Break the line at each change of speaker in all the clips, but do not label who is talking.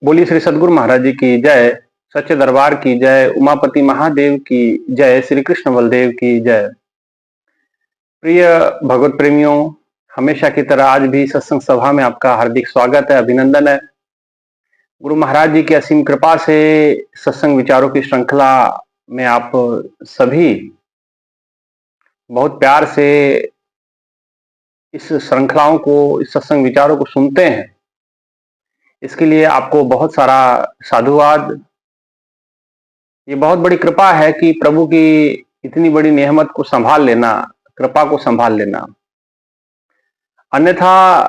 बोली श्री सद्गुरु महाराज जी की जय। सच्चे दरबार की जय। उमापति महादेव की जय। श्री कृष्ण बलदेव की जय। प्रिय भगवत प्रेमियों, हमेशा की तरह आज भी सत्संग सभा में आपका हार्दिक स्वागत है, अभिनंदन है। गुरु महाराज जी की असीम कृपा से सत्संग विचारों की श्रृंखला में आप सभी बहुत प्यार से इस श्रृंखलाओं को, इस सत्संग विचारों को सुनते हैं। इसके लिए आपको बहुत सारा साधुवाद। ये बहुत बड़ी कृपा है कि प्रभु की इतनी बड़ी नेमत को संभाल लेना, कृपा को संभाल लेना। अन्यथा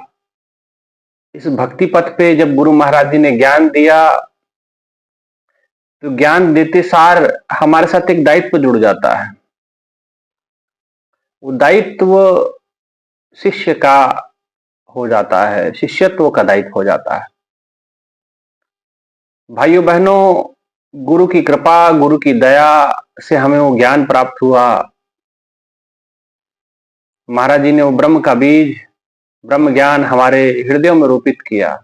इस भक्ति पथ पे जब गुरु महाराज जी ने ज्ञान दिया तो ज्ञान देते सार हमारे साथ एक दायित्व जुड़ जाता है। वो दायित्व शिष्य का हो जाता है, शिष्यत्व का दायित्व हो जाता है। भाइयों बहनों, गुरु की कृपा, गुरु की दया से हमें वो ज्ञान प्राप्त हुआ। महाराज जी ने वो ब्रह्म का बीज, ब्रह्म ज्ञान हमारे हृदयों में रोपित किया।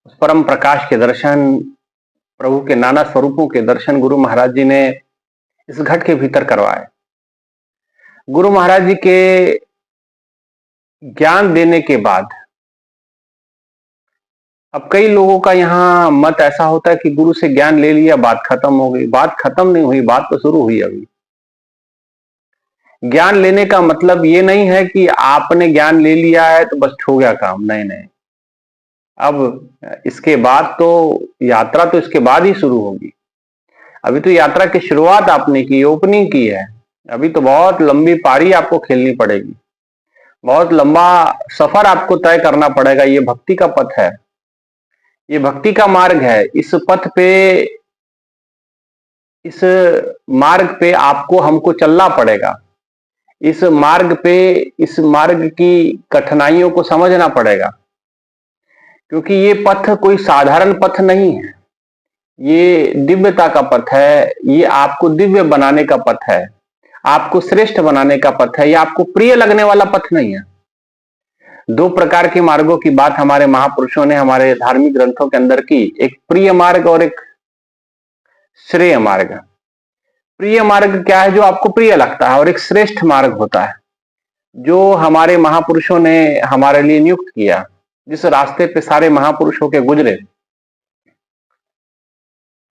उस परम प्रकाश के दर्शन, प्रभु के नाना स्वरूपों के दर्शन गुरु महाराज जी ने इस घट के भीतर करवाए। गुरु महाराज जी के ज्ञान देने के बाद अब कई लोगों का यहाँ मत ऐसा होता है कि गुरु से ज्ञान ले लिया, बात खत्म हो गई। बात खत्म नहीं हुई, बात तो शुरू हुई अभी। ज्ञान लेने का मतलब ये नहीं है कि आपने ज्ञान ले लिया है तो बस हो गया काम। नहीं नहीं, अब इसके बाद तो यात्रा तो इसके बाद ही शुरू होगी। अभी तो यात्रा की शुरुआत आपने की, ओपनिंग की है। अभी तो बहुत लंबी पारी आपको खेलनी पड़ेगी, बहुत लंबा सफर आपको तय करना पड़ेगा। ये भक्ति का पथ है, ये भक्ति का मार्ग है। इस पथ पे, इस मार्ग पे आपको हमको चलना पड़ेगा। इस मार्ग पे, इस मार्ग की कठिनाइयों को समझना पड़ेगा, क्योंकि ये पथ कोई साधारण पथ नहीं है। ये दिव्यता का पथ है, ये आपको दिव्य बनाने का पथ है, आपको श्रेष्ठ बनाने का पथ है। ये आपको प्रिय लगने वाला पथ नहीं है। दो प्रकार के मार्गों की बात हमारे महापुरुषों ने हमारे धार्मिक ग्रंथों के अंदर की, एक प्रिय मार्ग और एक श्रेय मार्ग। प्रिय मार्ग क्या है? जो आपको प्रिय लगता है, और एक श्रेष्ठ मार्ग होता है जो हमारे महापुरुषों ने हमारे लिए नियुक्त किया, जिस रास्ते पे सारे महापुरुष होके गुजरे।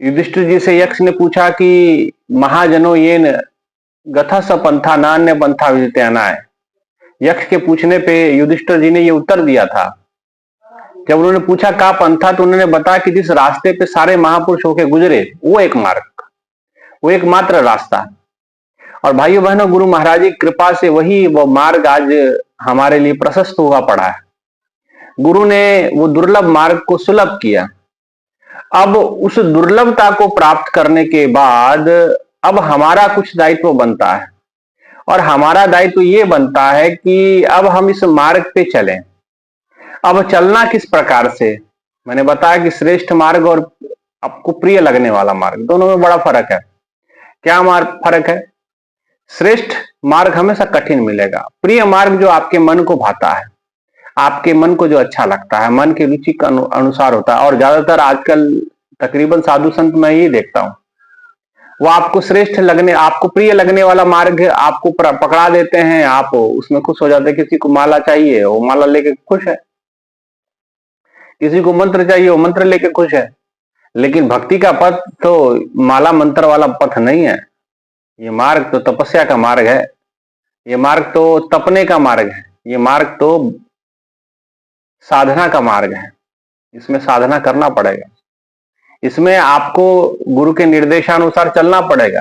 युधिष्ठिर जी से यक्ष ने पूछा कि महाजनो येन गथा स पंथा नान्य पंथा विदित्यानाय। यक्ष के पूछने पे युधिष्ठिर जी ने ये उत्तर दिया था। जब उन्होंने पूछा का पंथा, तो उन्होंने बताया कि जिस रास्ते पे सारे महापुरुष होके गुजरे वो एक मार्ग, वो एकमात्र रास्ता। और भाइयों बहनों, गुरु महाराज की कृपा से वही वो मार्ग आज हमारे लिए प्रशस्त हुआ पड़ा है। गुरु ने वो दुर्लभ मार्ग को सुलभ किया। अब उस दुर्लभता को प्राप्त करने के बाद अब हमारा कुछ दायित्व बनता है, और हमारा दायित्व ये बनता है कि अब हम इस मार्ग पे चलें। अब चलना किस प्रकार से? मैंने बताया कि श्रेष्ठ मार्ग और आपको प्रिय लगने वाला मार्ग, दोनों में बड़ा फर्क है। क्या फर्क है? श्रेष्ठ मार्ग हमेशा कठिन मिलेगा। प्रिय मार्ग जो आपके मन को भाता है, आपके मन को जो अच्छा लगता है, मन की रुचि के अनुसार होता है। और ज्यादातर आजकल तकरीबन साधु संत मैं ये देखता हूं, वो आपको श्रेष्ठ लगने, आपको प्रिय लगने वाला मार्ग आपको पकड़ा देते हैं। आप उसमें खुश हो जाते हैं। किसी को माला चाहिए, वो माला लेके खुश है। किसी को मंत्र चाहिए, वो मंत्र लेके खुश है। लेकिन भक्ति का पथ तो माला मंत्र वाला पथ नहीं है। ये मार्ग तो तपस्या का मार्ग है, ये मार्ग तो तपने का मार्ग है, ये मार्ग तो साधना का मार्ग है। इसमें साधना करना पड़ेगा, इसमें आपको गुरु के निर्देशानुसार चलना पड़ेगा,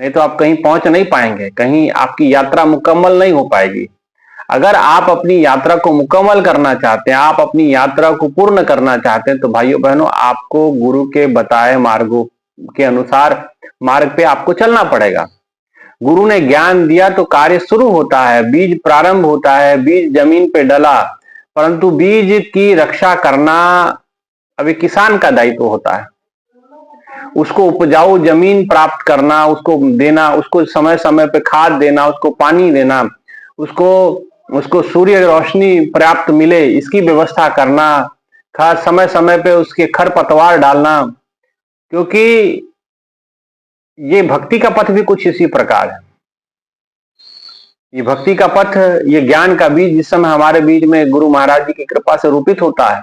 नहीं तो आप कहीं पहुंच नहीं पाएंगे, कहीं आपकी यात्रा मुकम्मल नहीं हो पाएगी। अगर आप अपनी यात्रा को मुकम्मल करना चाहते हैं, आप अपनी यात्रा को पूर्ण करना चाहते हैं, तो भाइयों बहनों, आपको गुरु के बताए मार्गों के अनुसार मार्ग पे आपको चलना पड़ेगा। गुरु ने ज्ञान दिया तो कार्य शुरू होता है, बीज प्रारंभ होता है, बीज जमीन पे डला, परंतु बीज की रक्षा करना अभी किसान का दायित्व होता है। उसको उपजाऊ जमीन प्राप्त करना, उसको देना, उसको समय समय पे खाद देना, उसको पानी देना, उसको सूर्य रोशनी पर्याप्त मिले, इसकी व्यवस्था करना खास समय समय पे उसके खरपतवार डालना, क्योंकि ये भक्ति का पथ भी कुछ इसी प्रकार है। ये भक्ति का पथ, ये ज्ञान का बीज जिस समय हमारे बीच में गुरु महाराज जी की कृपा से रोपित होता है,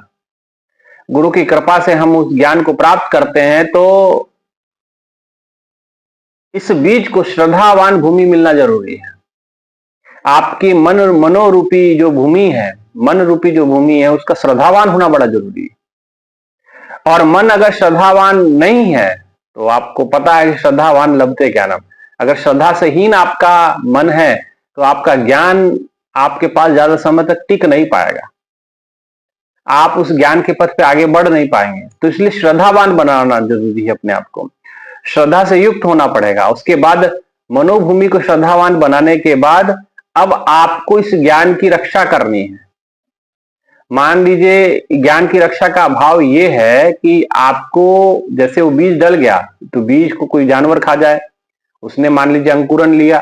गुरु की कृपा से हम उस ज्ञान को प्राप्त करते हैं, तो इस बीज को श्रद्धावान भूमि मिलना जरूरी है। आपकी मनोरूपी जो भूमि है, मन रूपी जो भूमि है, उसका श्रद्धावान होना बड़ा जरूरी है। और मन अगर श्रद्धावान नहीं है तो आपको पता है कि श्रद्धावान लभते क्या नाम। अगर श्रद्धा से हीन आपका मन है तो आपका ज्ञान आपके पास ज्यादा समय तक टिक नहीं पाएगा, आप उस ज्ञान के पथ पे आगे बढ़ नहीं पाएंगे। तो इसलिए श्रद्धावान बनाना जरूरी है, अपने आप को श्रद्धा से युक्त होना पड़ेगा। उसके बाद मनोभूमि को श्रद्धावान बनाने के बाद अब आपको इस ज्ञान की रक्षा करनी है। मान लीजिए ज्ञान की रक्षा का भाव ये है कि आपको, जैसे वो बीज डल गया तो बीज को कोई जानवर खा जाए, उसने मान लीजिए अंकुरन लिया,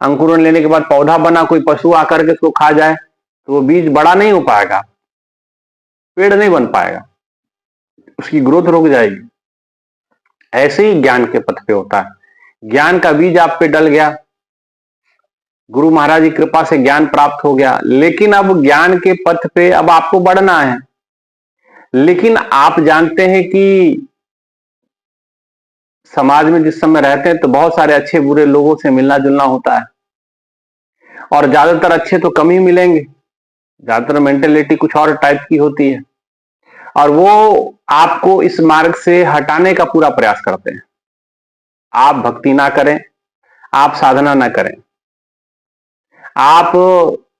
अंकुरन लेने के बाद पौधा बना, कोई पशु आकर के उसको खा जाए तो वो बीज बड़ा नहीं हो पाएगा, पेड़ नहीं बन पाएगा, उसकी ग्रोथ रुक जाएगी। ऐसे ही ज्ञान के पथ पे होता है। ज्ञान का बीज आप पे डल गया, गुरु महाराज की कृपा से ज्ञान प्राप्त हो गया, लेकिन अब ज्ञान के पथ पे अब आपको बढ़ना है। लेकिन आप जानते हैं कि समाज में जिस समय रहते हैं तो बहुत सारे अच्छे बुरे लोगों से मिलना जुलना होता है, और ज्यादातर अच्छे तो कम ही मिलेंगे, ज्यादातर मेंटेलिटी कुछ और टाइप की होती है, और वो आपको इस मार्ग से हटाने का पूरा प्रयास करते हैं। आप भक्ति ना करें, आप साधना ना करें, आप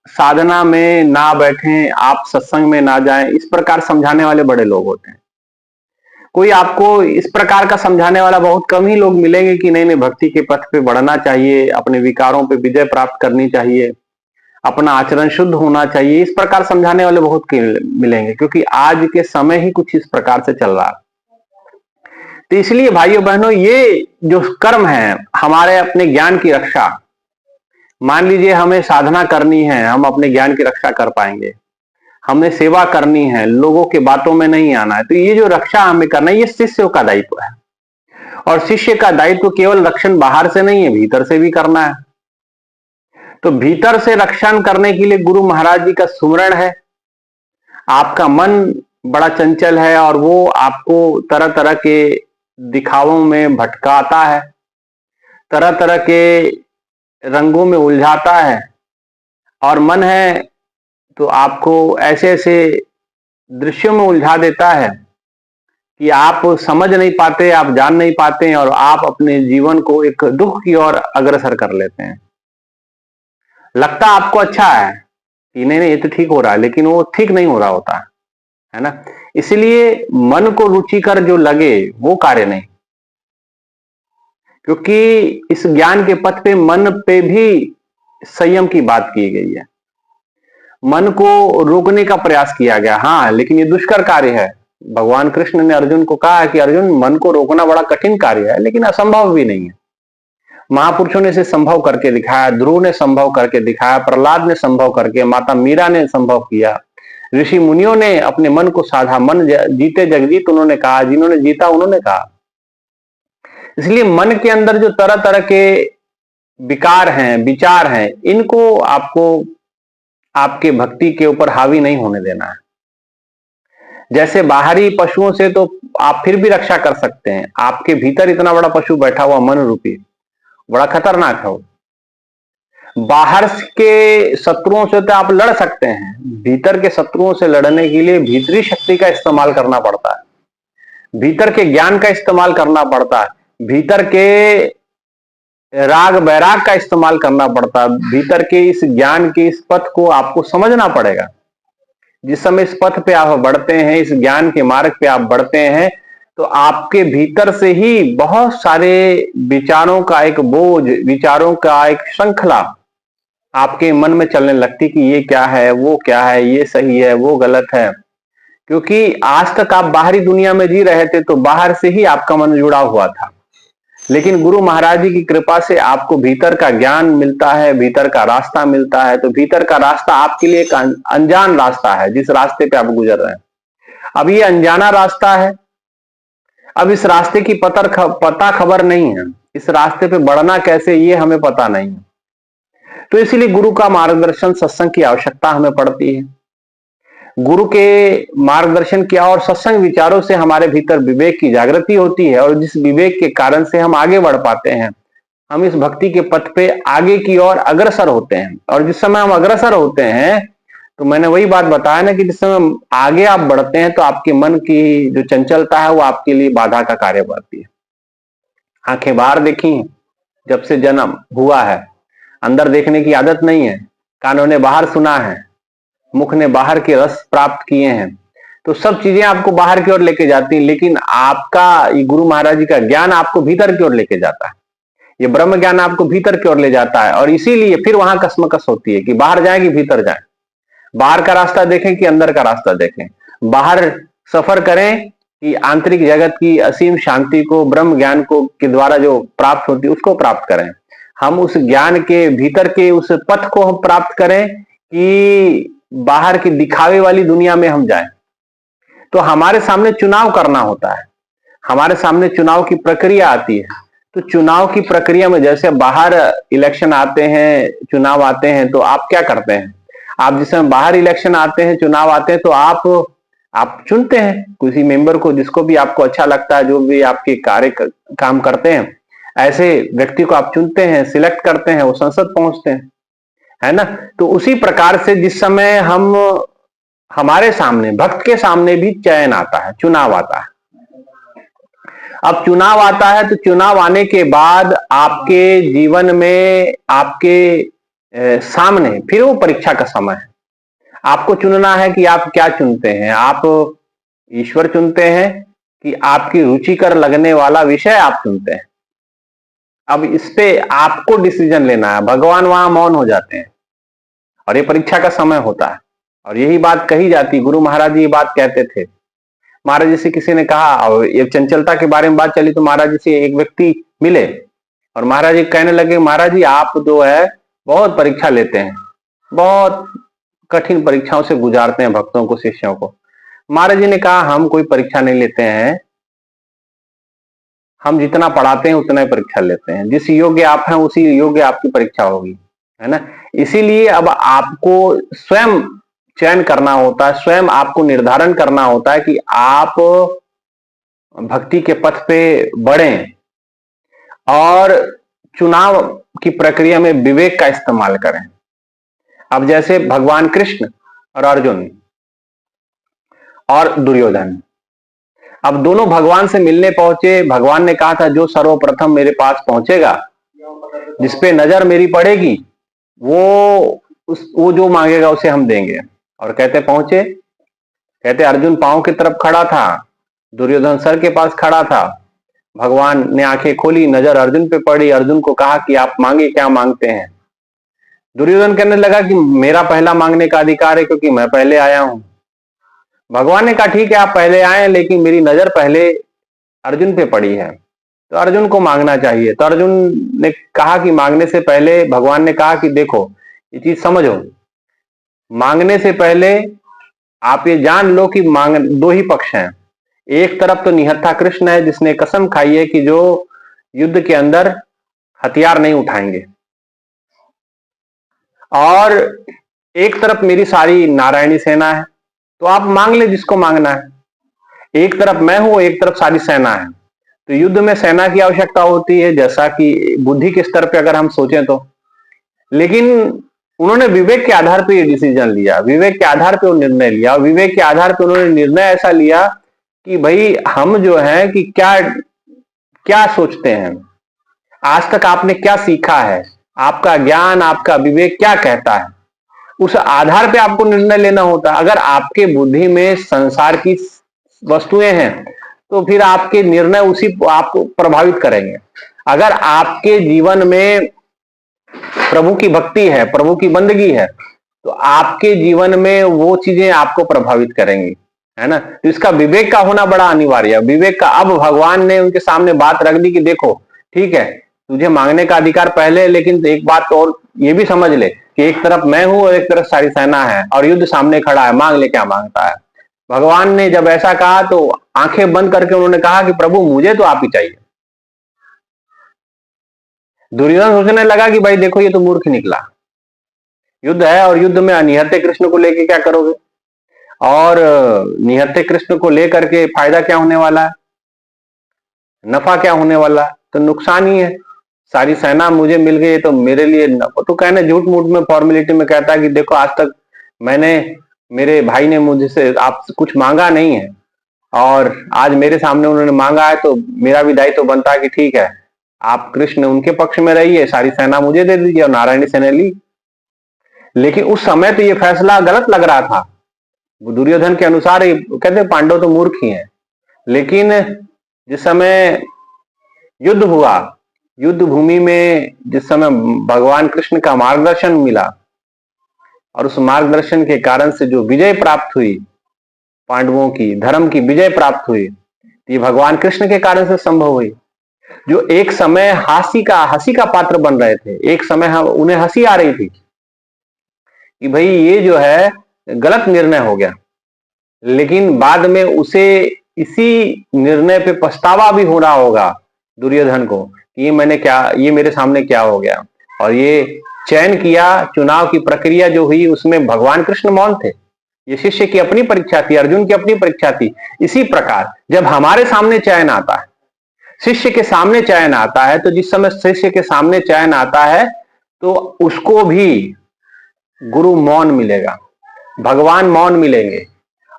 साधना में ना बैठें, आप सत्संग में ना जाएं, इस प्रकार समझाने वाले बड़े लोग होते हैं। कोई आपको इस प्रकार का समझाने वाला बहुत कम ही लोग मिलेंगे कि नहीं नहीं भक्ति के पथ पे बढ़ना चाहिए, अपने विकारों पे विजय प्राप्त करनी चाहिए, अपना आचरण शुद्ध होना चाहिए। इस प्रकार समझाने वाले बहुत मिलेंगे, क्योंकि आज के समय ही कुछ इस प्रकार से चल रहा है। तो इसलिए भाइयों बहनों, ये जो कर्म है हमारे अपने ज्ञान की रक्षा, मान लीजिए हमें साधना करनी है, हम अपने ज्ञान की रक्षा कर पाएंगे, हमें सेवा करनी है, लोगों के बातों में नहीं आना है, तो ये जो रक्षा हमें करना है, ये शिष्य का दायित्व है। और शिष्य का दायित्व केवल रक्षण बाहर से नहीं है, भीतर से भी करना है। तो भीतर से रक्षण करने के लिए गुरु महाराज जी का सुमरण है। आपका मन बड़ा चंचल है और वो आपको तरह तरह के दिखावों में भटकाता है, तरह तरह के रंगों में उलझाता है, और मन है तो आपको ऐसे ऐसे दृश्यों में उलझा देता है कि आप समझ नहीं पाते, आप जान नहीं पाते, और आप अपने जीवन को एक दुख की ओर अग्रसर कर लेते हैं। लगता आपको अच्छा है कि नहीं नहीं ये तो ठीक हो रहा है, लेकिन वो ठीक नहीं हो रहा होता है ना। इसलिए मन को रुचिकर जो लगे वो कार्य नहीं, क्योंकि इस ज्ञान के पथ पे मन पे भी संयम की बात की गई है, मन को रोकने का प्रयास किया गया। हाँ, लेकिन ये दुष्कर कार्य है। भगवान कृष्ण ने अर्जुन को कहा है कि अर्जुन, मन को रोकना बड़ा कठिन कार्य है, लेकिन असंभव भी नहीं है। महापुरुषों ने इसे संभव करके दिखाया, ध्रुव ने संभव करके दिखाया, प्रहलाद ने संभव करके, माता मीरा ने संभव किया, ऋषि मुनियों ने अपने मन को साधा। मन जीते जगजीत उन्होंने कहा, जिन्होंने जीता उन्होंने कहा। इसलिए मन के अंदर जो तरह तरह के विकार हैं, विचार हैं, इनको आपको आपके भक्ति के ऊपर हावी नहीं होने देना है। जैसे बाहरी पशुओं से तो आप फिर भी रक्षा कर सकते हैं, आपके भीतर इतना बड़ा पशु बैठा हुआ मन रूपी, बड़ा खतरनाक है वो। बाहर के शत्रुओं से तो आप लड़ सकते हैं, भीतर के शत्रुओं से लड़ने के लिए भीतरी शक्ति का इस्तेमाल करना पड़ता है, भीतर के ज्ञान का इस्तेमाल करना पड़ता है, भीतर के राग वैराग का इस्तेमाल करना पड़ता है, भीतर के इस ज्ञान के इस पथ को आपको समझना पड़ेगा। जिस समय इस पथ पे आप बढ़ते हैं, इस ज्ञान के मार्ग पे आप बढ़ते हैं, तो आपके भीतर से ही बहुत सारे विचारों का एक बोझ, विचारों का एक श्रृंखला आपके मन में चलने लगती कि ये क्या है, वो क्या है, ये सही है, वो गलत है। क्योंकि आज तक आप बाहरी दुनिया में जी रहे थे तो बाहर से ही आपका मन जुड़ा हुआ था, लेकिन गुरु महाराज जी की कृपा से आपको भीतर का ज्ञान मिलता है, भीतर का रास्ता मिलता है। तो भीतर का रास्ता आपके लिए एक अनजान रास्ता है, जिस रास्ते पे आप गुजर रहे हैं। अब ये अनजाना रास्ता है, अब इस रास्ते की पता खबर नहीं है, इस रास्ते पे बढ़ना कैसे ये हमें पता नहीं है। तो इसीलिए गुरु का मार्गदर्शन, सत्संग की आवश्यकता हमें पड़ती है। गुरु के मार्गदर्शन किया और सत्संग विचारों से हमारे भीतर विवेक की जागृति होती है, और जिस विवेक के कारण से हम आगे बढ़ पाते हैं, हम इस भक्ति के पथ पे आगे की ओर अग्रसर होते हैं। और जिस समय हम अग्रसर होते हैं, तो मैंने वही बात बताया ना कि जिस समय आगे आप बढ़ते हैं तो आपके मन की जो चंचलता है वो आपके लिए बाधा का कार्य बनती है। आंखें बाहर देखी जब से जन्म हुआ है, अंदर देखने की आदत नहीं है। कानों ने बाहर सुना है, मुख ने बाहर के रस प्राप्त किए हैं, तो सब चीजें आपको बाहर की ओर लेके जाती हैं, लेकिन आपका ये गुरु महाराज जी का ज्ञान आपको भीतर की ओर लेके जाता है। ये ब्रह्म ज्ञान आपको भीतर की ओर ले जाता है, और इसीलिए फिर वहां कसमकस होती है कि बाहर जाए कि भीतर जाए, बाहर का रास्ता देखें कि अंदर का रास्ता देखें, बाहर सफर करें कि आंतरिक जगत की असीम शांति को, ब्रह्म ज्ञान को के द्वारा जो प्राप्त होती है उसको प्राप्त करें। हम उस ज्ञान के भीतर के उस पथ को हम प्राप्त करें कि बाहर की दिखावे वाली दुनिया में हम जाएं। तो हमारे सामने चुनाव करना होता है, हमारे सामने चुनाव की प्रक्रिया आती है। तो चुनाव की प्रक्रिया में जैसे बाहर इलेक्शन आते हैं, चुनाव आते हैं, तो आप क्या करते हैं? आप जिस समय बाहर इलेक्शन आते हैं, चुनाव आते हैं, तो आप चुनते हैं किसी मेंबर को, जिसको भी आपको अच्छा लगता है, जो भी आपके कार्य काम करते हैं, ऐसे व्यक्ति को आप चुनते हैं, सिलेक्ट करते हैं, वो संसद पहुंचते हैं, है ना। तो उसी प्रकार से जिस समय हमारे सामने, भक्त के सामने भी चयन आता है, चुनाव आता है। अब चुनाव आता है तो चुनाव आने के बाद आपके जीवन में, आपके सामने फिर वो परीक्षा का समय है। आपको चुनना है कि आप क्या चुनते हैं। आप ईश्वर चुनते हैं कि आपकी रुचिकर लगने वाला विषय आप चुनते हैं। अब इस पे आपको डिसीजन लेना है। भगवान वहां मौन हो जाते हैं और ये परीक्षा का समय होता है। और यही बात कही जाती, गुरु महाराज जी ये बात कहते थे। महाराज जी से किसी ने कहा, और ये चंचलता के बारे में बात चली, तो महाराज जी से एक व्यक्ति मिले और महाराज जी कहने लगे, महाराज जी आप जो है बहुत परीक्षा लेते हैं, बहुत कठिन परीक्षाओं से गुजारते हैं भक्तों को, शिष्यों को। महाराज जी ने कहा, हम कोई परीक्षा नहीं लेते हैं, हम जितना पढ़ाते हैं उतना ही परीक्षा लेते हैं। जिस योग्य आप हैं उसी योग्य आपकी परीक्षा होगी, है ना। इसीलिए अब आपको स्वयं चयन करना होता है, स्वयं आपको निर्धारण करना होता है कि आप भक्ति के पथ पे बढ़ें और चुनाव की प्रक्रिया में विवेक का इस्तेमाल करें। अब जैसे भगवान कृष्ण और अर्जुन और दुर्योधन, अब दोनों भगवान से मिलने पहुंचे। भगवान ने कहा था, जो सर्वप्रथम मेरे पास पहुंचेगा, जिसपे नजर मेरी पड़ेगी, वो जो मांगेगा उसे हम देंगे। और कहते पहुंचे, कहते अर्जुन पांव की तरफ खड़ा था, दुर्योधन सर के पास खड़ा था। भगवान ने आंखें खोली, नजर अर्जुन पे पड़ी, अर्जुन को कहा कि आप मांगे, क्या मांगते हैं। दुर्योधन कहने लगा कि मेरा पहला मांगने का अधिकार है, क्योंकि मैं पहले आया हूं। भगवान ने कहा, ठीक है आप पहले आए, लेकिन मेरी नजर पहले अर्जुन पे पड़ी है, तो अर्जुन को मांगना चाहिए। तो अर्जुन ने कहा कि मांगने से पहले, भगवान ने कहा कि देखो ये चीज समझो, मांगने से पहले आप ये जान लो कि दो ही पक्ष हैं। एक तरफ तो निहत्था कृष्ण है, जिसने कसम खाई है कि जो युद्ध के अंदर हथियार नहीं उठाएंगे, और एक तरफ मेरी सारी नारायणी सेना है। तो आप मांग ले जिसको मांगना है। एक तरफ मैं हूं, एक तरफ सारी सेना है। तो युद्ध में सेना की आवश्यकता होती है, जैसा कि बुद्धि के स्तर पे अगर हम सोचें तो। लेकिन उन्होंने विवेक के आधार पे ये डिसीजन लिया, विवेक के आधार पे वो निर्णय लिया, और विवेक के आधार पे उन्होंने निर्णय ऐसा लिया कि भाई हम जो है कि क्या सोचते हैं, आज तक आपने क्या सीखा है, आपका ज्ञान, आपका विवेक क्या कहता है, उस आधार पे आपको निर्णय लेना होता है। अगर आपके बुद्धि में संसार की वस्तुएं हैं तो फिर आपके निर्णय उसी आपको प्रभावित करेंगे। अगर आपके जीवन में प्रभु की भक्ति है, प्रभु की बंदगी है, तो आपके जीवन में वो चीजें आपको प्रभावित करेंगी, है ना। तो इसका विवेक का होना बड़ा अनिवार्य है। विवेक का, अब भगवान ने उनके सामने बात रख दी कि देखो ठीक है, तुझे मांगने का अधिकार पहले है, लेकिन एक बात और ये भी समझ ले कि एक तरफ मैं हूं और एक तरफ सारी सेना है, और युद्ध सामने खड़ा है, मांग ले क्या मांगता है। भगवान ने जब ऐसा कहा तो आंखें बंद करके उन्होंने कहा कि प्रभु मुझे तो आप ही चाहिए। दुर्योधन सोचने लगा कि भाई देखो ये तो मूर्ख निकला, युद्ध है और युद्ध में निहत्थे कृष्ण को लेके क्या करोगे, और निहत्थे कृष्ण को लेकर के फायदा क्या होने वाला है, नफा क्या होने वाला है, तो नुकसान ही है। सारी सेना मुझे मिल गई तो मेरे लिए तो कहने झूठ मूठ में फॉर्मेलिटी में कहता है कि देखो आज तक मैंने, मेरे भाई ने मुझसे आप कुछ मांगा नहीं है और आज मेरे सामने उन्होंने मांगा है तो मेरा भी दायित्व बनता है कि ठीक है आप कृष्ण उनके पक्ष में रहिए, सारी सेना मुझे दे दीजिए, और नारायणी सेना ली। लेकिन उस समय तो ये फैसला गलत लग रहा था दुर्योधन के अनुसार। कहते पांडव तो मूर्ख ही हैं, लेकिन जिस समय युद्ध हुआ, युद्ध भूमि में जिस समय भगवान कृष्ण का मार्गदर्शन मिला और उस मार्गदर्शन के कारण से जो विजय प्राप्त हुई, पांडवों की धर्म की विजय प्राप्त हुई, ये भगवान कृष्ण के कारण से संभव हुई। जो एक समय हंसी का पात्र बन रहे थे, एक समय उन्हें हंसी आ रही थी कि भाई ये जो है गलत निर्णय हो गया, लेकिन बाद में उसे इसी निर्णय पे पछतावा भी हो रहा होगा दुर्योधन को कि ये मेरे सामने क्या हो गया। और ये चयन किया, चुनाव की प्रक्रिया जो हुई उसमें भगवान कृष्ण मौन थे। ये शिष्य की अपनी परीक्षा थी, अर्जुन की अपनी परीक्षा थी। इसी प्रकार जब हमारे सामने चयन आता है, शिष्य के सामने चयन आता है, तो जिस समय शिष्य के सामने चयन आता है तो उसको भी गुरु मौन मिलेगा, भगवान मौन मिलेंगे।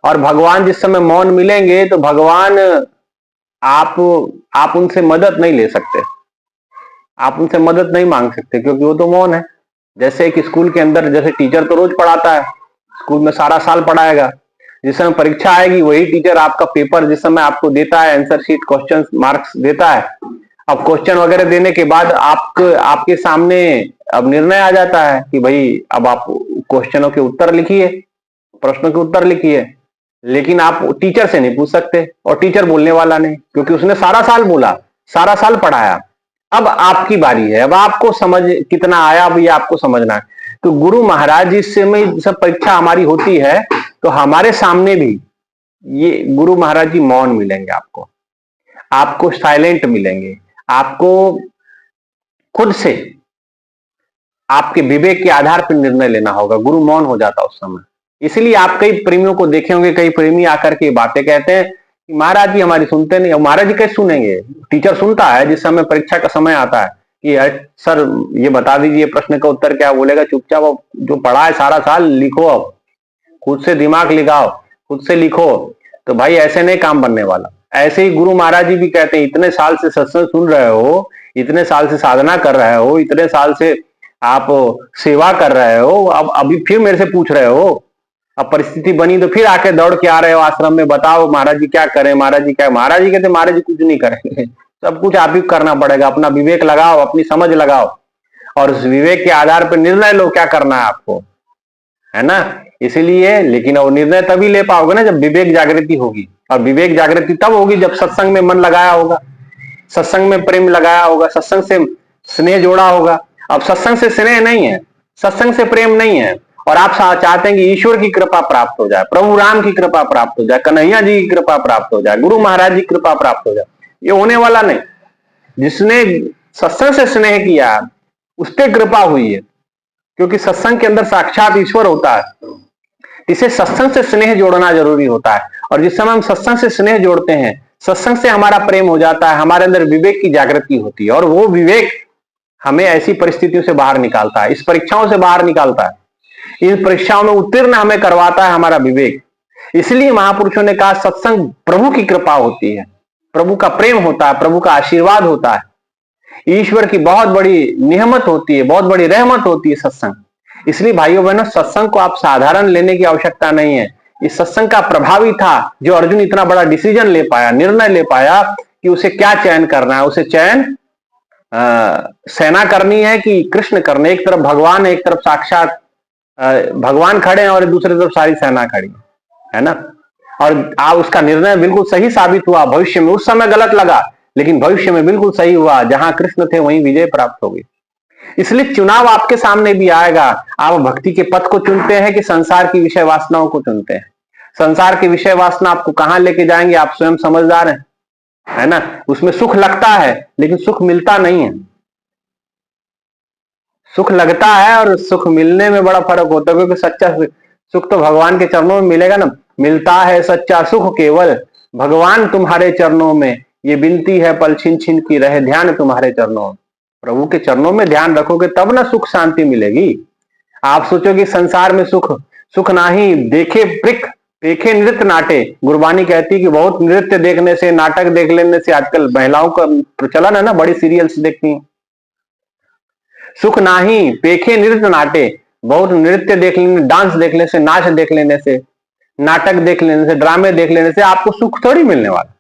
और भगवान जिस समय मौन मिलेंगे तो भगवान आप उनसे मदद नहीं ले सकते, आप उनसे मदद नहीं मांग सकते, क्योंकि वो तो मौन है। जैसे एक स्कूल के अंदर जैसे टीचर तो रोज पढ़ाता है, स्कूल में सारा साल पढ़ाएगा, जिस समय परीक्षा आएगी वही टीचर आपका पेपर जिस समय आपको देता है, आंसर शीट क्वेश्चन मार्क्स देता है। अब क्वेश्चन वगैरह देने के बाद आपके सामने अब निर्णय आ जाता है कि भाई अब आप क्वेश्चनों के उत्तर लिखिए, प्रश्नों के उत्तर लिखिए। लेकिन आप टीचर से नहीं पूछ सकते, और टीचर बोलने वाला नहीं, क्योंकि उसने सारा साल बोला, सारा साल पढ़ाया। अब आपकी बारी है, अब आपको समझ कितना आया अब ये आपको समझना है। तो गुरु महाराज जी से में सब परीक्षा हमारी होती है, तो हमारे सामने भी ये गुरु महाराज जी मौन मिलेंगे, आपको साइलेंट मिलेंगे, आपको खुद से आपके विवेक के आधार पर निर्णय लेना होगा। गुरु मौन हो जाता उस समय। इसलिए आप कई प्रेमियों को देखे होंगे, कई प्रेमी आकर के बातें कहते हैं कि महाराज जी हमारी सुनते नहीं। और महाराज जी कैसे सुनेंगे, टीचर सुनता है जिस समय परीक्षा का समय आता है कि सर ये बता दीजिए प्रश्न का उत्तर क्या, बोलेगा चुपचाप जो पढ़ा है सारा साल लिखो, अब खुद से दिमाग लगाओ, खुद से लिखो। तो भाई ऐसे नहीं काम बनने वाला। ऐसे ही गुरु महाराज जी भी कहते हैं इतने साल से सत्संग सुन रहे हो, इतने साल से साधना कर रहे हो, इतने साल से आप सेवा कर रहे हो, अब अभी फिर मेरे से पूछ रहे हो, अब परिस्थिति बनी तो फिर आके दौड़ के आ रहे हो आश्रम में, बताओ महाराज जी क्या करें, महाराज जी क्या। महाराज जी कहते महाराज जी कुछ नहीं करेंगे, सब कुछ आप ही करना पड़ेगा। अपना विवेक लगाओ, अपनी समझ लगाओ, और उस विवेक के आधार पर निर्णय लो क्या करना है आपको, है ना। इसीलिए लेकिन वो निर्णय तभी ले पाओगे ना जब विवेक जागृति होगी, और विवेक जागृति तब होगी जब सत्संग में मन लगाया होगा, सत्संग में प्रेम लगाया होगा, सत्संग से स्नेह जोड़ा होगा। अब सत्संग से स्नेह नहीं है, सत्संग से प्रेम नहीं है, और आप चाहते हैं कि ईश्वर की कृपा प्राप्त हो जाए, प्रभु राम की कृपा प्राप्त हो जाए, कन्हैया जी की कृपा प्राप्त हो जाए, गुरु महाराज जी की कृपा प्राप्त हो जाए, ये होने वाला नहीं। जिसने सत्संग से स्नेह किया उस पर कृपा हुई है, क्योंकि सत्संग के अंदर साक्षात ईश्वर होता है। इसे सत्संग से स्नेह जोड़ना जरूरी होता है, और जिस समय हम सत्संग से स्नेह जोड़ते हैं, सत्संग से हमारा प्रेम हो जाता है, हमारे अंदर विवेक की जागृति होती है, और वो विवेक हमें ऐसी परिस्थितियों से बाहर निकालता है, इस परीक्षाओं से बाहर निकालता है, इन परीक्षाओं में उत्तीर्ण हमें करवाता है हमारा विवेक। इसलिए महापुरुषों ने कहा सत्संग प्रभु की कृपा होती है, प्रभु का प्रेम होता है, प्रभु का आशीर्वाद होता है, ईश्वर की बहुत बड़ी निहमत होती है, बहुत बड़ी रहमत होती है सत्संग। इसलिए भाइयों बहनों, सत्संग को आप साधारण लेने की आवश्यकता नहीं है। इस सत्संग का प्रभावी था जो अर्जुन इतना बड़ा डिसीजन ले पाया, निर्णय ले पाया कि उसे क्या चयन करना है। उसे चयन सेना करनी है कि कृष्ण करने। एक तरफ भगवान है, एक तरफ साक्षात भगवान खड़े हैं, और दूसरी तरफ सारी सेना खड़ी है ना। और उसका निर्णय बिल्कुल सही साबित हुआ भविष्य में। उस समय गलत लगा, लेकिन भविष्य में बिल्कुल सही हुआ, जहां कृष्ण थे वहीं विजय प्राप्त होगी। इसलिए चुनाव आपके सामने भी आएगा। आप भक्ति के पथ को चुनते हैं कि संसार की विषय वासनाओं को चुनते हैं। संसार के विषय वासना आपको कहां लेके जाएंगे, आप स्वयं समझदार हैं, है ना। उसमें सुख लगता है लेकिन सुख मिलता नहीं है। सुख लगता है और सुख मिलने में बड़ा फर्क होता है, क्योंकि सच्चा सुख तो भगवान के चरणों में मिलेगा ना। मिलता है सच्चा सुख केवल भगवान तुम्हारे चरणों में, ये विनती है पल छिन छिन की रहे ध्यान तुम्हारे चरणों में। प्रभु के चरणों में ध्यान रखोगे तब ना सुख शांति मिलेगी। आप सोचोगे संसार में सुख, सुख नाही देखे पृक देखे नृत्य नाटे। गुरबानी कहती है कि बहुत नृत्य देखने से, नाटक देख लेने से, आजकल महिलाओं का प्रचलन है ना, बड़ी सीरियल्स देखती हैं। सुख नाही पेखे नृत्य नाटे, बहुत नृत्य देख लेने, डांस देख लेने से, नाच देख लेने से, नाटक देख लेने से, ड्रामे देख लेने से आपको सुख थोड़ी मिलने वाला।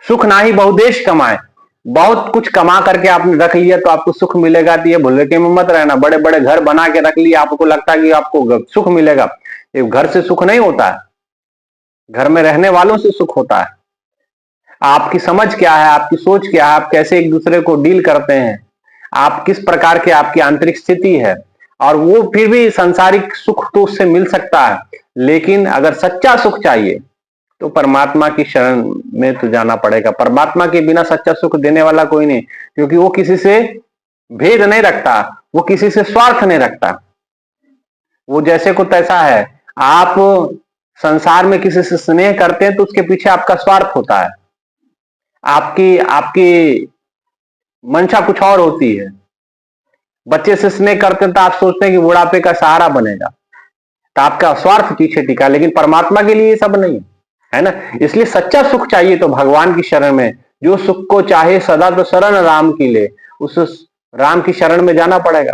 सुख नाही बहुदेश कमाए, बहुत कुछ कमा करके आपने रख लिया तो आपको सुख मिलेगा, तो ये भूल के में मत रहना। बड़े बड़े घर बना के रख लिया, आपको लगता है कि आपको सुख मिलेगा, ये घर से सुख नहीं होता है, घर में रहने वालों से सुख होता है। आपकी समझ क्या है, आपकी सोच क्या है, आप कैसे एक दूसरे को डील करते हैं, आप किस प्रकार की आपकी आंतरिक स्थिति है। और वो फिर भी सांसारिक सुख तो उससे मिल सकता है, लेकिन अगर सच्चा सुख चाहिए तो परमात्मा की शरण में तो जाना पड़ेगा। परमात्मा के बिना सच्चा सुख देने वाला कोई नहीं, क्योंकि वो किसी से भेद नहीं रखता, वो किसी से स्वार्थ नहीं रखता, वो जैसे को तैसा है। आप संसार में किसी से स्नेह करते हैं तो उसके पीछे आपका स्वार्थ होता है, आपकी आपकी मंशा कुछ और होती है। बच्चे से स्नेह करते हैं तो आप सोचते हैं कि बुढ़ापे का सहारा बनेगा, तो आपका स्वार्थ पीछे टिका, लेकिन परमात्मा के लिए ये सब नहीं है ना। इसलिए सच्चा सुख चाहिए तो भगवान की शरण में, जो सुख को चाहे सदा तो शरण राम की ले, उस राम की शरण में जाना पड़ेगा,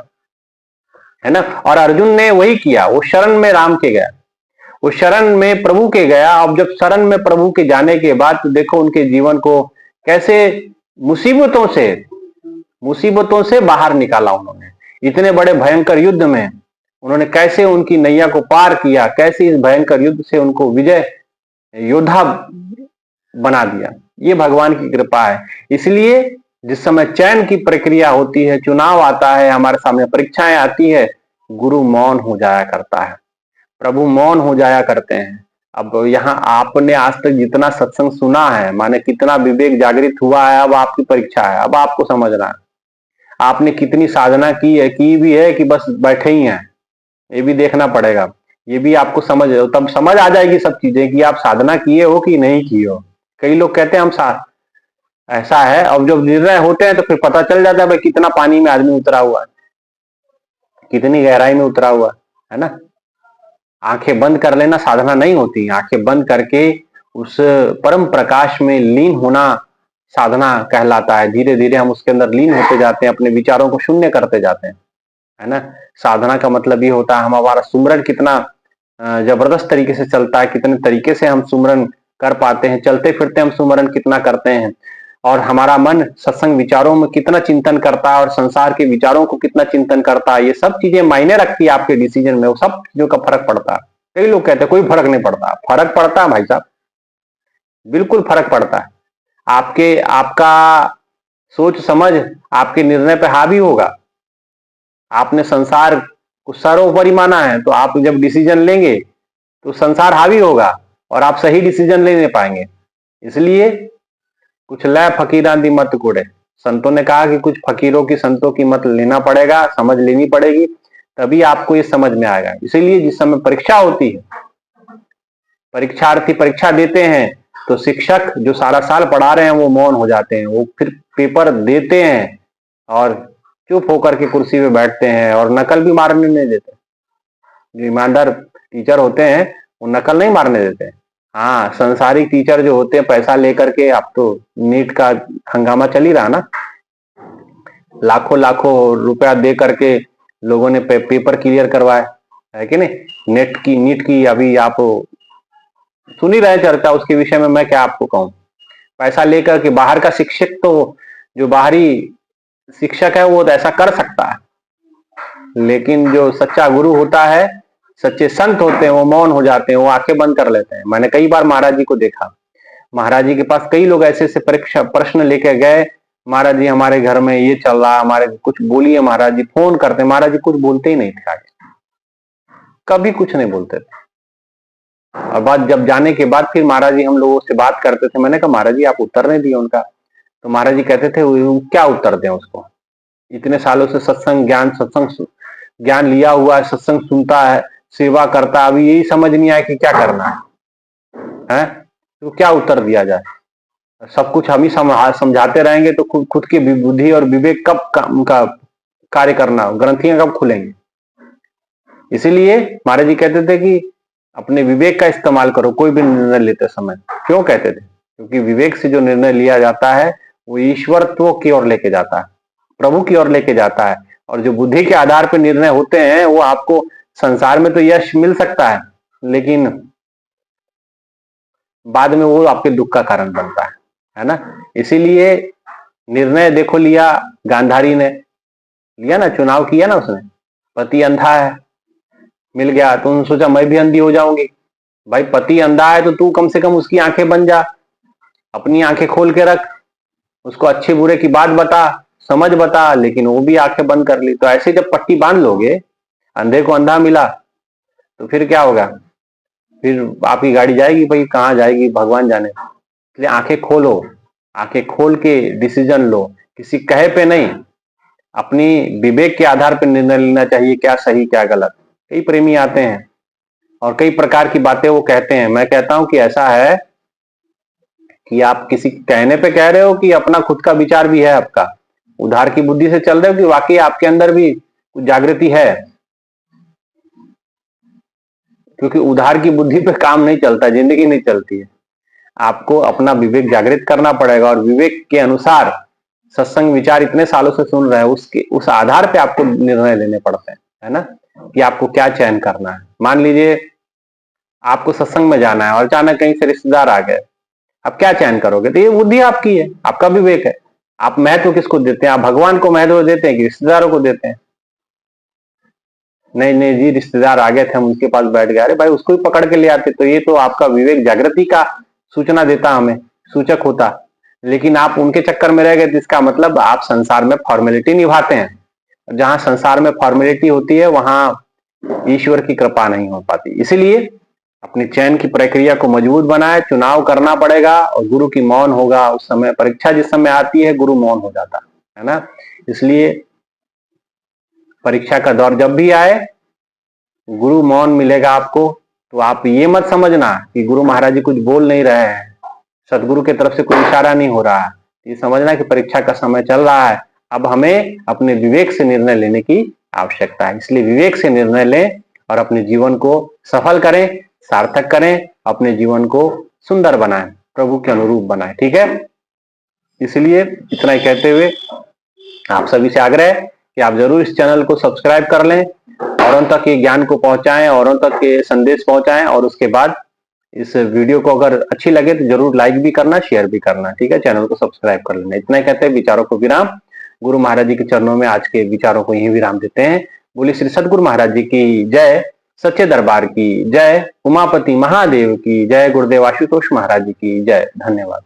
है ना। और अर्जुन ने वही किया, वो शरण में राम के गया, वो शरण में प्रभु के गया। अब जब शरण में प्रभु के जाने के बाद तो देखो उनके जीवन को कैसे मुसीबतों से बाहर निकाला उन्होंने। इतने बड़े भयंकर युद्ध में उन्होंने कैसे उनकी नैया को पार किया, कैसे इस भयंकर युद्ध से उनको विजय योद्धा बना दिया, ये भगवान की कृपा है। इसलिए जिस समय चयन की प्रक्रिया होती है, चुनाव आता है, हमारे सामने परीक्षाएं आती है, गुरु मौन हो जाया करता है, प्रभु मौन हो जाया करते हैं। अब यहाँ आपने आज तक जितना सत्संग सुना है, माने कितना विवेक जागृत हुआ है, अब आपकी परीक्षा है, अब आपको समझना है आपने कितनी साधना की है, की भी है कि बस बैठे ही हैं, ये भी देखना पड़ेगा। ये भी आपको तब समझ आ जाएगी सब चीजें कि आप साधना किए हो कि नहीं किए हो। कई लोग कहते हैं हम ऐसा है, अब जब निर्णय होते हैं तो फिर पता चल जाता है भाई कितना पानी में आदमी उतरा हुआ है, कितनी गहराई में उतरा हुआ है ना। आंखें बंद कर लेना साधना नहीं होती, आंखें बंद करके उस परम प्रकाश में लीन होना साधना कहलाता है। धीरे धीरे हम उसके अंदर लीन होते जाते हैं, अपने विचारों को शून्य करते जाते हैं, है ना। साधना का मतलब ये होता है हमारा सुमरन कितना जबरदस्त तरीके से चलता है, कितने तरीके से हम सुमरन कर पाते हैं, चलते फिरते हम सुमरन कितना करते हैं, और हमारा मन सत्संग विचारों में कितना चिंतन करता है और संसार के विचारों को कितना चिंतन करता है। ये सब चीजें मायने रखती है आपके डिसीजन में, वो सब चीजों का फर्क पड़ता है। कई लोग कहते हैं कोई फर्क नहीं पड़ता, फर्क पड़ता है भाई साहब, बिल्कुल फर्क पड़ता है। आपका सोच समझ आपके निर्णय पे हावी होगा। आपने संसार को सर्वोपरि माना है तो आप जब डिसीजन लेंगे तो संसार हावी होगा और आप सही डिसीजन ले नहीं पाएंगे। इसलिए कुछ लय फकीरां दी मत कोड़े, संतों ने कहा कि कुछ फकीरों की संतों की मत लेना पड़ेगा, समझ लेनी पड़ेगी, तभी आपको ये समझ में आएगा। इसीलिए जिस समय परीक्षा होती है, परीक्षार्थी परीक्षा देते हैं तो शिक्षक जो सारा साल पढ़ा रहे हैं वो मौन हो जाते हैं, वो फिर पेपर देते हैं और चुप होकर के कुर्सी पे बैठते हैं और नकल भी मारने नहीं देते। जो ईमानदार टीचर होते हैं वो नकल नहीं मारने देते। हाँ, संसारिक टीचर जो होते हैं पैसा लेकर के, अब तो नीट का हंगामा चल ही रहा ना, लाखों लाखों रुपया दे करके लोगों ने पेपर क्लियर करवाए, है कि नहीं। नीट की अभी आप सुन ही रहे चर्चा, उसके विषय में मैं क्या आपको कहूं। पैसा लेकर के बाहर का शिक्षक, तो जो बाहरी शिक्षक है वो तो ऐसा कर सकता है, लेकिन जो सच्चा गुरु होता है, सच्चे संत होते हैं, वो मौन हो जाते हैं, वो आंखें बंद कर लेते हैं। मैंने कई बार महाराज जी को देखा, महाराज जी के पास कई लोग ऐसे ऐसे परीक्षा प्रश्न लेके गए, महाराज जी हमारे घर में ये चल रहा, हमारे कुछ बोलिए महाराज जी, फोन करते, महाराज जी कुछ बोलते ही नहीं थे आगे, कभी कुछ नहीं बोलते थे। और बात जब जाने के बाद फिर महाराज जी हम लोगों से बात करते थे, मैंने कहा महाराज जी आप उत्तर नहीं दिए उनका, तो महाराज जी कहते थे क्या उत्तर दें उसको, इतने सालों से सत्संग ज्ञान लिया हुआ है, सत्संग सुनता है, सेवा करता है, अभी यही समझ नहीं आया कि क्या करना है, तो क्या उत्तर दिया जाए। सब कुछ हम ही समझाते रहेंगे तो खुद की बुद्धि और विवेक कब उनका कार्य करना, ग्रंथियां कब खुलेंगी। इसीलिए महाराज जी कहते थे कि अपने विवेक का इस्तेमाल करो कोई भी निर्णय लेते समय। क्यों कहते थे? क्योंकि विवेक से जो निर्णय लिया जाता है वो ईश्वरत्व की ओर लेके जाता है, प्रभु की ओर लेके जाता है। और जो बुद्धि के आधार पर निर्णय होते हैं वो आपको संसार में तो यश मिल सकता है, लेकिन बाद में वो आपके दुख का कारण बनता है ना। इसीलिए निर्णय देखो लिया गांधारी ने, लिया ना, चुनाव किया ना उसने, पति अंधा है मिल गया तो उन्होंने सोचा मैं भी अंधी हो जाऊंगी। भाई पति अंधा है तो तू कम से कम उसकी आंखें बन जा, अपनी आंखें खोल के रख, उसको अच्छे बुरे की बात बता, समझ बता, लेकिन वो भी आंखें बंद कर ली। तो ऐसे जब पट्टी बांध लोगे, अंधे को अंधा मिला, तो फिर क्या होगा? फिर आपकी गाड़ी जाएगी भाई, कहाँ जाएगी भगवान जाने। इसलिए आंखें खोलो, आंखें खोल के डिसीजन लो, किसी कहे पे नहीं, अपनी विवेक के आधार पर निर्णय लेना चाहिए, क्या सही क्या गलत। कई प्रेमी आते हैं और कई प्रकार की बातें वो कहते हैं। मैं कहता हूं कि ऐसा है कि आप किसी कहने पे कह रहे हो कि अपना खुद का विचार भी है, आपका उधार की बुद्धि से चल रहे हो कि वाकई आपके अंदर भी कुछ जागृति है। क्योंकि उधार की बुद्धि पे काम नहीं चलता, जिंदगी नहीं चलती है। आपको अपना विवेक जागृत करना पड़ेगा और विवेक के अनुसार सत्संग विचार इतने सालों से सुन रहे हैं, उस आधार पे आपको निर्णय लेने पड़ते हैं, है ना, कि आपको क्या चयन करना है। मान लीजिए आपको सत्संग में जाना है और अचानक कहीं से रिश्तेदार आ गए, आप क्या चयन करोगे? तो ये बुद्धि आपकी है, आपका विवेक है। आप महत्व किसको देते हैं? आप भगवान को महत्व देते हैं कि रिश्तेदारों को देते हैं? नहीं नहीं जी, रिश्तेदार आ गए थे, हम उनके पास बैठ गए, अरे भाई उसको ही पकड़ के ले आते। तो ये तो आपका विवेक जागृति का सूचना देता, हमें सूचक होता। लेकिन आप उनके चक्कर में रह गए, तो इसका मतलब आप संसार में फॉर्मेलिटी निभाते हैं। जहां संसार में फॉर्मेलिटी होती है वहां ईश्वर की कृपा नहीं हो पाती। इसीलिए अपनी चयन की प्रक्रिया को मजबूत बनाए, चुनाव करना पड़ेगा और गुरु की मौन होगा। उस समय परीक्षा जिस समय आती है गुरु मौन हो जाता है ना। इसलिए परीक्षा का दौर जब भी आए, गुरु मौन मिलेगा आपको, तो आप ये मत समझना कि गुरु महाराज जी कुछ बोल नहीं रहे हैं, सदगुरु की तरफ से कोई इशारा नहीं हो रहा है। ये समझना कि परीक्षा का समय चल रहा है, अब हमें अपने विवेक से निर्णय लेने की आवश्यकता है। इसलिए विवेक से निर्णय लें और अपने जीवन को सफल करें, सार्थक करें, अपने जीवन को सुंदर बनाएं, प्रभु के अनुरूप बनाएं। ठीक है, इसलिए इतना ही कहते हुए आप सभी से आग्रह है कि आप जरूर इस चैनल को सब्सक्राइब कर लें, औरों तक ये ज्ञान को पहुंचाएं, औरों तक ये संदेश पहुंचाएं, और उसके बाद इस वीडियो को अगर अच्छी लगे तो जरूर लाइक भी करना, शेयर भी करना। ठीक है, चैनल को सब्सक्राइब कर लेना। इतना ही कहते हैं, विचारों को विराम। गुरु महाराज जी के चरणों में आज के विचारों को यही विराम देते हैं। बोले श्री सदगुरु महाराज जी की जय, सच्चे दरबार की जय, उमापति महादेव की जय, गुरुदेव आशुतोष महाराज जी की जय। धन्यवाद।